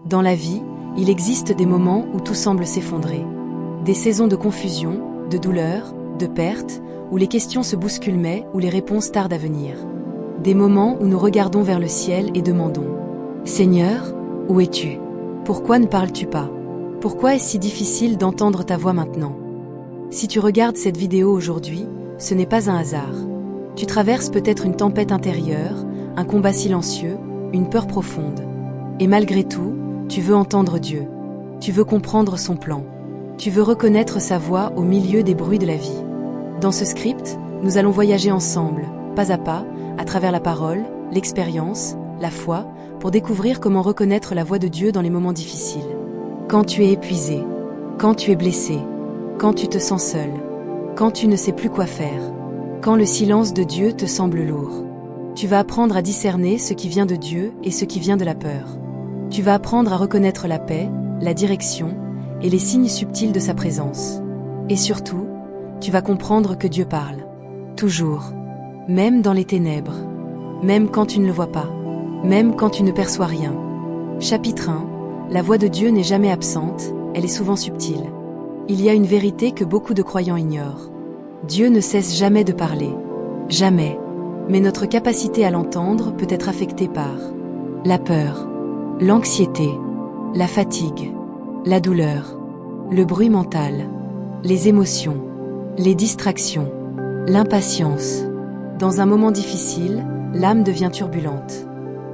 Dans la vie, il existe des moments où tout semble s'effondrer. Des saisons de confusion, de douleur, de perte, où les questions se bousculent mais où les réponses tardent à venir. Des moments où nous regardons vers le ciel et demandons « Seigneur, où es-tu? Pourquoi ne parles-tu pas? Pourquoi est-ce si difficile d'entendre ta voix maintenant ?» Si tu regardes cette vidéo aujourd'hui, ce n'est pas un hasard. Tu traverses peut-être une tempête intérieure, un combat silencieux, une peur profonde. Et malgré tout, tu veux entendre Dieu. Tu veux comprendre son plan. Tu veux reconnaître sa voix au milieu des bruits de la vie. Dans ce script, nous allons voyager ensemble, pas à pas, à travers la parole, l'expérience, la foi, pour découvrir comment reconnaître la voix de Dieu dans les moments difficiles. Quand tu es épuisé, quand tu es blessé, quand tu te sens seul, quand tu ne sais plus quoi faire, quand le silence de Dieu te semble lourd. Tu vas apprendre à discerner ce qui vient de Dieu et ce qui vient de la peur. Tu vas apprendre à reconnaître la paix, la direction et les signes subtils de sa présence. Et surtout, tu vas comprendre que Dieu parle. Toujours. Même dans les ténèbres. Même quand tu ne le vois pas. Même quand tu ne perçois rien. Chapitre 1. La voix de Dieu n'est jamais absente, elle est souvent subtile. Il y a une vérité que beaucoup de croyants ignorent. Dieu ne cesse jamais de parler. Jamais. Mais notre capacité à l'entendre peut être affectée par la peur, l'anxiété, la fatigue, la douleur, le bruit mental, les émotions, les distractions, l'impatience. Dans un moment difficile, l'âme devient turbulente.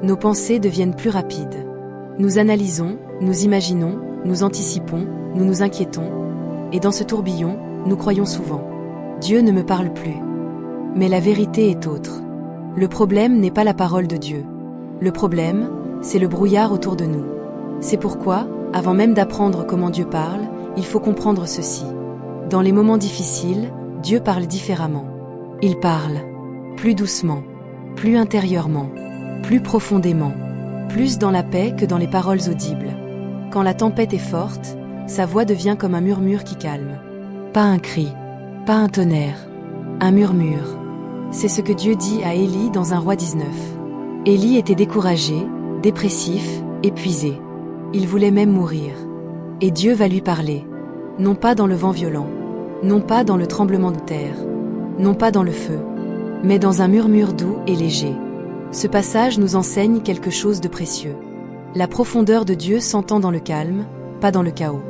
Nos pensées deviennent plus rapides. Nous analysons, nous imaginons, nous anticipons, nous nous inquiétons. Et dans ce tourbillon, nous croyons souvent « Dieu ne me parle plus ». Mais la vérité est autre. Le problème n'est pas la parole de Dieu. Le problème, c'est le brouillard autour de nous. C'est pourquoi, avant même d'apprendre comment Dieu parle, il faut comprendre ceci. Dans les moments difficiles, Dieu parle différemment. Il parle plus doucement, plus intérieurement, plus profondément, plus dans la paix que dans les paroles audibles. Quand la tempête est forte, sa voix devient comme un murmure qui calme. Pas un cri, pas un tonnerre, un murmure. C'est ce que Dieu dit à Élie dans 1 Roi 19. Élie était découragé, dépressif, épuisé. Il voulait même mourir. Et Dieu va lui parler. Non pas dans le vent violent, non pas dans le tremblement de terre, non pas dans le feu, mais dans un murmure doux et léger. Ce passage nous enseigne quelque chose de précieux. La profondeur de Dieu s'entend dans le calme, pas dans le chaos.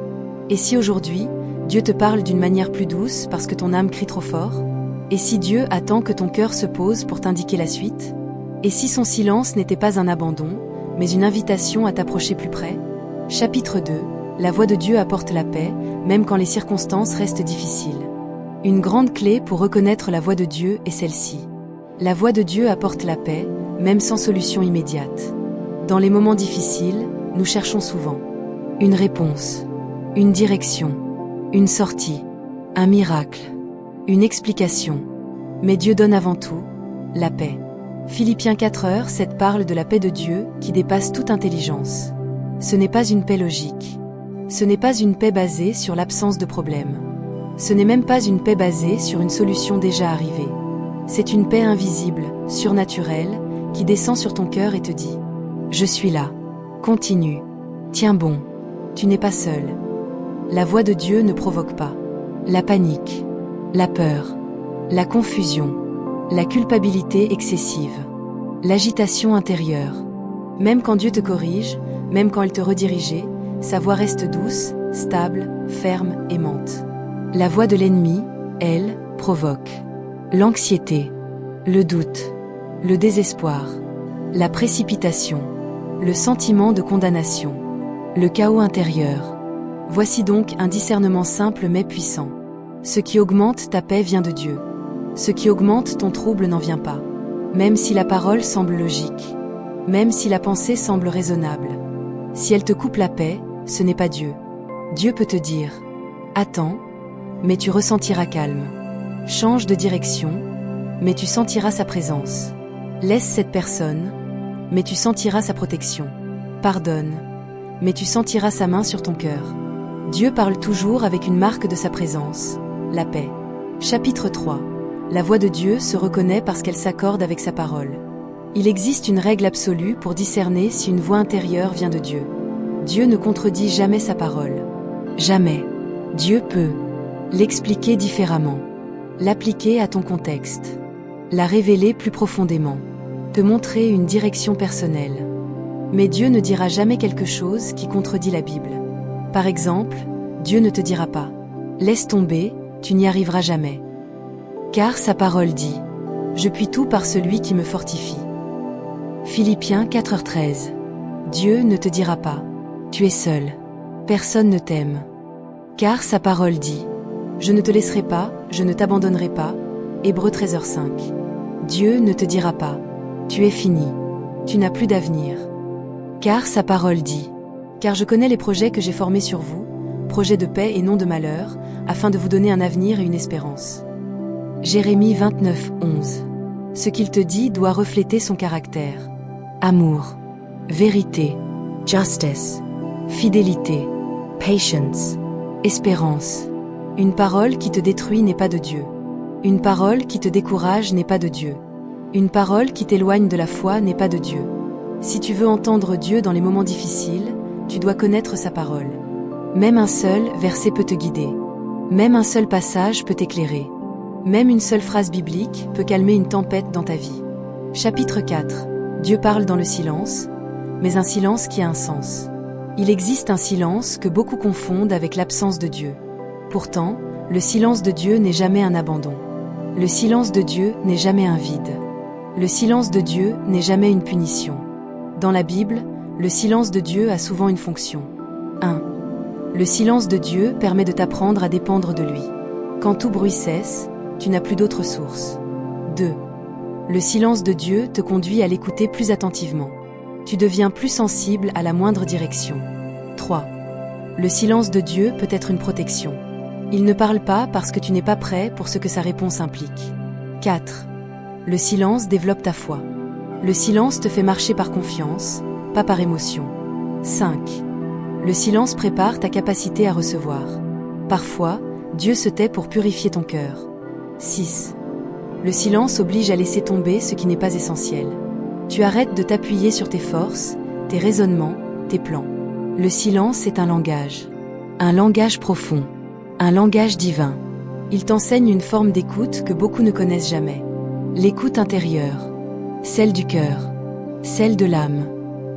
Et si aujourd'hui, Dieu te parle d'une manière plus douce parce que ton âme crie trop fort? Et si Dieu attend que ton cœur se pose pour t'indiquer la suite? Et si son silence n'était pas un abandon, mais une invitation à t'approcher plus près? Chapitre 2. La voix de Dieu apporte la paix, même quand les circonstances restent difficiles. Une grande clé pour reconnaître la voix de Dieu est celle-ci. La voix de Dieu apporte la paix, même sans solution immédiate. Dans les moments difficiles, nous cherchons souvent une réponse, une direction, une sortie, un miracle, une explication. Mais Dieu donne avant tout la paix. Philippiens 4:7 parle de la paix de Dieu qui dépasse toute intelligence. Ce n'est pas une paix logique. Ce n'est pas une paix basée sur l'absence de problème. Ce n'est même pas une paix basée sur une solution déjà arrivée. C'est une paix invisible, surnaturelle, qui descend sur ton cœur et te dit « Je suis là. Continue. Tiens bon. Tu n'es pas seul. » La voix de Dieu ne provoque pas la panique, la peur, la confusion, la culpabilité excessive, l'agitation intérieure. Même quand Dieu te corrige, même quand il te redirige, sa voix reste douce, stable, ferme, aimante. La voix de l'ennemi, elle, provoque l'anxiété, le doute, le désespoir, la précipitation, le sentiment de condamnation, le chaos intérieur. Voici donc un discernement simple mais puissant. Ce qui augmente ta paix vient de Dieu. Ce qui augmente ton trouble n'en vient pas. Même si la parole semble logique, même si la pensée semble raisonnable. Si elle te coupe la paix, ce n'est pas Dieu. Dieu peut te dire « Attends, mais tu ressentiras calme. Change de direction, mais tu sentiras sa présence. Laisse cette personne, mais tu sentiras sa protection. Pardonne, mais tu sentiras sa main sur ton cœur. » Dieu parle toujours avec une marque de sa présence, la paix. Chapitre 3. La voix de Dieu se reconnaît parce qu'elle s'accorde avec sa parole. Il existe une règle absolue pour discerner si une voix intérieure vient de Dieu. Dieu ne contredit jamais sa parole. Jamais. Dieu peut l'expliquer différemment, l'appliquer à ton contexte, la révéler plus profondément, te montrer une direction personnelle. Mais Dieu ne dira jamais quelque chose qui contredit la Bible. Par exemple, Dieu ne te dira pas « Laisse tomber, tu n'y arriveras jamais ». Car sa parole dit « Je puis tout par celui qui me fortifie ». Philippiens 4h13. Dieu ne te dira pas « Tu es seul, personne ne t'aime ». Car sa parole dit « Je ne te laisserai pas, je ne t'abandonnerai pas ». Hébreux 13h5. Dieu ne te dira pas « Tu es fini, tu n'as plus d'avenir ». Car sa parole dit « Car je connais les projets que j'ai formés sur vous, projets de paix et non de malheur, afin de vous donner un avenir et une espérance. » Jérémie 29:11. Ce qu'il te dit doit refléter son caractère. Amour, vérité, justice, fidélité, patience, espérance. Une parole qui te détruit n'est pas de Dieu. Une parole qui te décourage n'est pas de Dieu. Une parole qui t'éloigne de la foi n'est pas de Dieu. Si tu veux entendre Dieu dans les moments difficiles, tu dois connaître sa parole. Même un seul verset peut te guider. Même un seul passage peut t'éclairer. Même une seule phrase biblique peut calmer une tempête dans ta vie. Chapitre 4. Dieu parle dans le silence, mais un silence qui a un sens. Il existe un silence que beaucoup confondent avec l'absence de Dieu. Pourtant, le silence de Dieu n'est jamais un abandon. Le silence de Dieu n'est jamais un vide. Le silence de Dieu n'est jamais une punition. Dans la Bible, le silence de Dieu a souvent une fonction. 1. Le silence de Dieu permet de t'apprendre à dépendre de lui. Quand tout bruit cesse, tu n'as plus d'autre source. 2. Le silence de Dieu te conduit à l'écouter plus attentivement. Tu deviens plus sensible à la moindre direction. 3. Le silence de Dieu peut être une protection. Il ne parle pas parce que tu n'es pas prêt pour ce que sa réponse implique. 4. Le silence développe ta foi. Le silence te fait marcher par confiance, pas par émotion. 5. Le silence prépare ta capacité à recevoir. Parfois, Dieu se tait pour purifier ton cœur. 6. Le silence oblige à laisser tomber ce qui n'est pas essentiel. Tu arrêtes de t'appuyer sur tes forces, tes raisonnements, tes plans. Le silence est un langage profond, un langage divin. Il t'enseigne une forme d'écoute que beaucoup ne connaissent jamais. L'écoute intérieure, celle du cœur, celle de l'âme,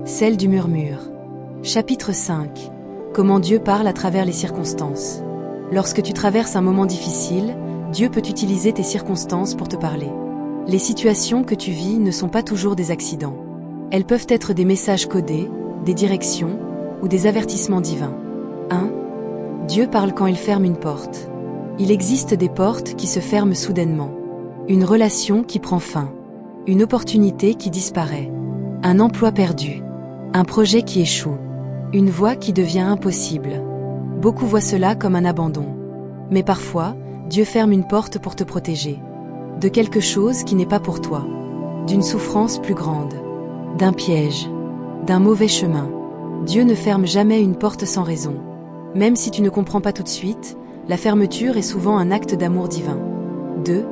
celle du murmure. Chapitre 5. Comment Dieu parle à travers les circonstances. Lorsque tu traverses un moment difficile, Dieu peut utiliser tes circonstances pour te parler. Les situations que tu vis ne sont pas toujours des accidents. Elles peuvent être des messages codés, des directions ou des avertissements divins. 1. Dieu parle quand il ferme une porte. Il existe des portes qui se ferment soudainement. Une relation qui prend fin. Une opportunité qui disparaît. Un emploi perdu. Un projet qui échoue. Une voie qui devient impossible. Beaucoup voient cela comme un abandon. Mais parfois, Dieu ferme une porte pour te protéger. De quelque chose qui n'est pas pour toi. D'une souffrance plus grande. D'un piège. D'un mauvais chemin. Dieu ne ferme jamais une porte sans raison. Même si tu ne comprends pas tout de suite, la fermeture est souvent un acte d'amour divin. 2.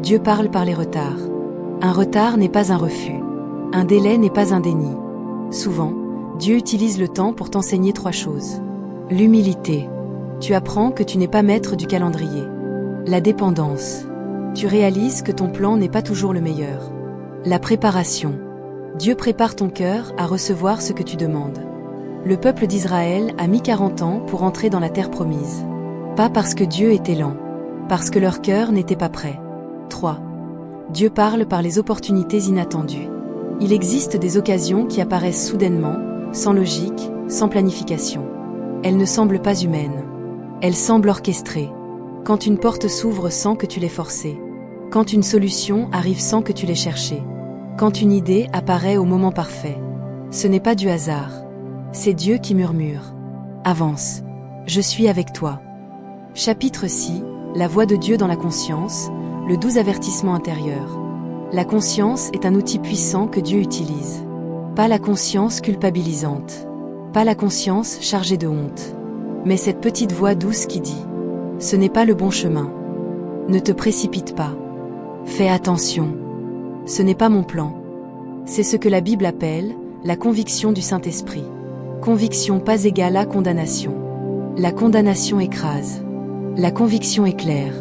Dieu parle par les retards. Un retard n'est pas un refus. Un délai n'est pas un déni. Souvent, Dieu utilise le temps pour t'enseigner 3 choses. L'humilité. Tu apprends que tu n'es pas maître du calendrier. La dépendance. Tu réalises que ton plan n'est pas toujours le meilleur. La préparation. Dieu prépare ton cœur à recevoir ce que tu demandes. Le peuple d'Israël a mis 40 ans pour entrer dans la terre promise. Pas parce que Dieu était lent, parce que leur cœur n'était pas prêt. 3. Dieu parle par les opportunités inattendues. Il existe des occasions qui apparaissent soudainement, sans logique, sans planification. Elles ne semblent pas humaines. Elles semblent orchestrées. Quand une porte s'ouvre sans que tu l'aies forcée. Quand une solution arrive sans que tu l'aies cherchée. Quand une idée apparaît au moment parfait. Ce n'est pas du hasard. C'est Dieu qui murmure. Avance. Je suis avec toi. Chapitre 6. La voix de Dieu dans la conscience, le 12 avertissement intérieur. La conscience est un outil puissant que Dieu utilise. Pas la conscience culpabilisante. Pas la conscience chargée de honte. Mais cette petite voix douce qui dit « Ce n'est pas le bon chemin. Ne te précipite pas. Fais attention. Ce n'est pas mon plan. » C'est ce que la Bible appelle la conviction du Saint-Esprit. Conviction pas égale à condamnation. La condamnation écrase. La conviction éclaire.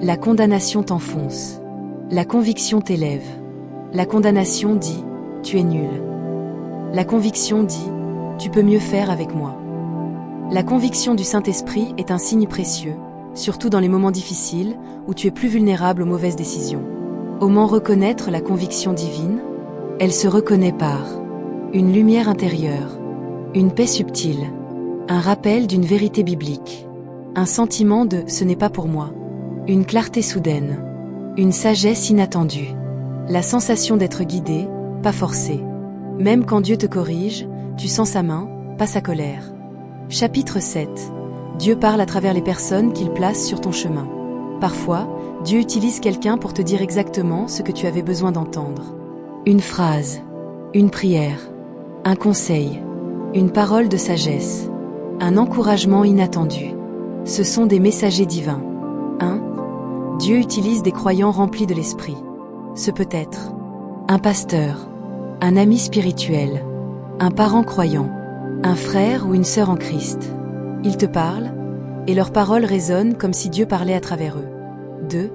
La condamnation t'enfonce. La conviction t'élève. La condamnation dit « tu es nul ». La conviction dit « tu peux mieux faire avec moi ». La conviction du Saint-Esprit est un signe précieux, surtout dans les moments difficiles où tu es plus vulnérable aux mauvaises décisions. Comment reconnaître la conviction divine? Elle se reconnaît par une lumière intérieure, une paix subtile, un rappel d'une vérité biblique, un sentiment de « ce n'est pas pour moi », une clarté soudaine, une sagesse inattendue, la sensation d'être guidé, pas forcé. Même quand Dieu te corrige, tu sens sa main, pas sa colère. Chapitre 7. Dieu parle à travers les personnes qu'il place sur ton chemin. Parfois, Dieu utilise quelqu'un pour te dire exactement ce que tu avais besoin d'entendre. Une phrase, une prière, un conseil, une parole de sagesse, un encouragement inattendu. Ce sont des messagers divins. 1. Dieu utilise des croyants remplis de l'esprit. Ce peut être un pasteur, un ami spirituel, un parent croyant, un frère ou une sœur en Christ. Ils te parlent, et leurs paroles résonnent comme si Dieu parlait à travers eux. 2.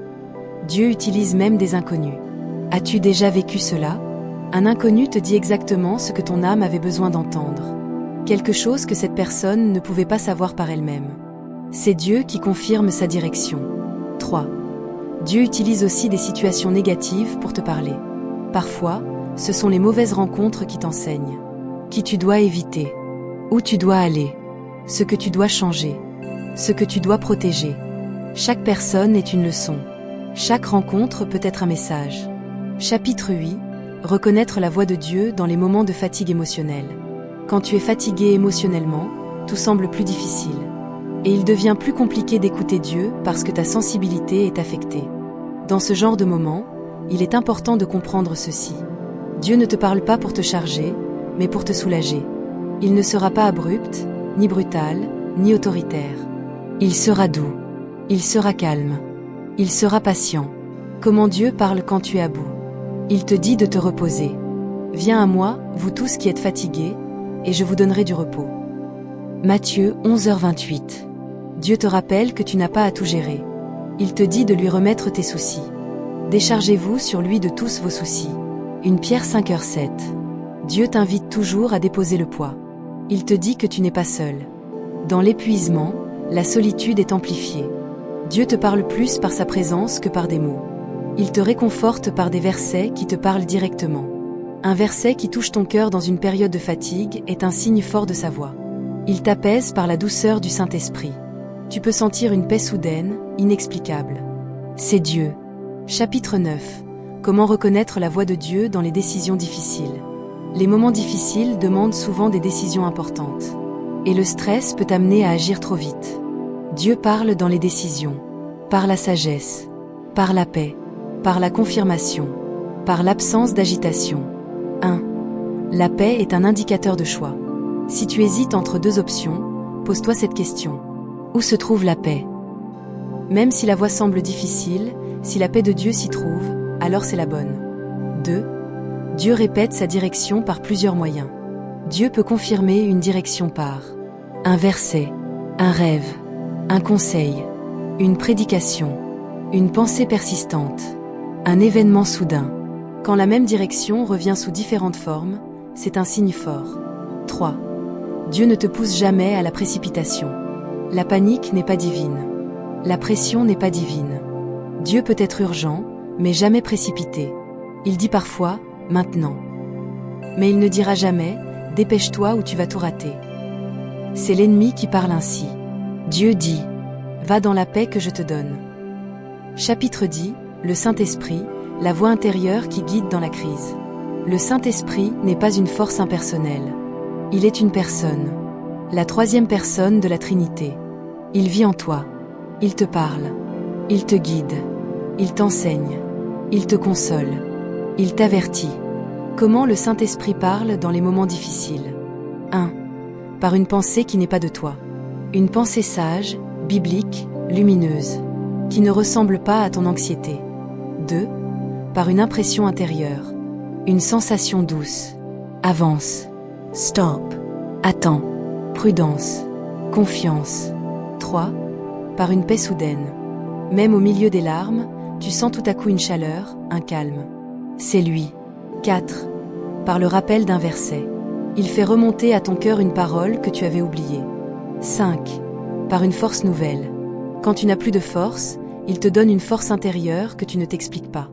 Dieu utilise même des inconnus. As-tu déjà vécu cela? Un inconnu te dit exactement ce que ton âme avait besoin d'entendre. Quelque chose que cette personne ne pouvait pas savoir par elle-même. C'est Dieu qui confirme sa direction. 3. Dieu utilise aussi des situations négatives pour te parler. Parfois, ce sont les mauvaises rencontres qui t'enseignent. Qui tu dois éviter. Où tu dois aller. Ce que tu dois changer. Ce que tu dois protéger. Chaque personne est une leçon. Chaque rencontre peut être un message. Chapitre 8. Reconnaître la voix de Dieu dans les moments de fatigue émotionnelle. Quand tu es fatigué émotionnellement, tout semble plus difficile. Et il devient plus compliqué d'écouter Dieu parce que ta sensibilité est affectée. Dans ce genre de moment, il est important de comprendre ceci. Dieu ne te parle pas pour te charger, mais pour te soulager. Il ne sera pas abrupt, ni brutal, ni autoritaire. Il sera doux. Il sera calme. Il sera patient. Comment Dieu parle quand tu es à bout? Il te dit de te reposer. Viens à moi, vous tous qui êtes fatigués, et je vous donnerai du repos. Matthieu 11h28. Dieu te rappelle que tu n'as pas à tout gérer. Il te dit de lui remettre tes soucis. Déchargez-vous sur lui de tous vos soucis. 1 Pierre 5h7. Dieu t'invite toujours à déposer le poids. Il te dit que tu n'es pas seul. Dans l'épuisement, la solitude est amplifiée. Dieu te parle plus par sa présence que par des mots. Il te réconforte par des versets qui te parlent directement. Un verset qui touche ton cœur dans une période de fatigue est un signe fort de sa voix. Il t'apaise par la douceur du Saint-Esprit. Tu peux sentir une paix soudaine, inexplicable. C'est Dieu. Chapitre 9. Comment reconnaître la voix de Dieu dans les décisions difficiles? Les moments difficiles demandent souvent des décisions importantes. Et le stress peut t'amener à agir trop vite. Dieu parle dans les décisions. Par la sagesse. Par la paix. Par la confirmation. Par l'absence d'agitation. 1. La paix est un indicateur de choix. Si tu hésites entre deux options, pose-toi cette question. Où se trouve la paix? Même si la voie semble difficile, si la paix de Dieu s'y trouve, alors c'est la bonne. 2. Dieu répète sa direction par plusieurs moyens. Dieu peut confirmer une direction par un verset, un rêve, un conseil, une prédication, une pensée persistante, un événement soudain. Quand la même direction revient sous différentes formes, c'est un signe fort. 3. Dieu ne te pousse jamais à la précipitation. La panique n'est pas divine. La pression n'est pas divine. Dieu peut être urgent, mais jamais précipité. Il dit parfois « maintenant ». Mais il ne dira jamais « dépêche-toi ou tu vas tout rater ». C'est l'ennemi qui parle ainsi. Dieu dit « va dans la paix que je te donne ». Chapitre 10. Le Saint-Esprit, la voix intérieure qui guide dans la crise. Le Saint-Esprit n'est pas une force impersonnelle. Il est une personne. La troisième personne de la Trinité. Il vit en toi. Il te parle. Il te guide. Il t'enseigne. Il te console. Il t'avertit. Comment le Saint-Esprit parle dans les moments difficiles? 1. Par une pensée qui n'est pas de toi. Une pensée sage, biblique, lumineuse, qui ne ressemble pas à ton anxiété. 2. Par une impression intérieure. Une sensation douce. Avance. Stop. Attends. Prudence. Confiance. 3. Par une paix soudaine. Même au milieu des larmes, tu sens tout à coup une chaleur, un calme. C'est lui. 4. Par le rappel d'un verset. Il fait remonter à ton cœur une parole que tu avais oubliée. 5. Par une force nouvelle. Quand tu n'as plus de force, il te donne une force intérieure que tu ne t'expliques pas.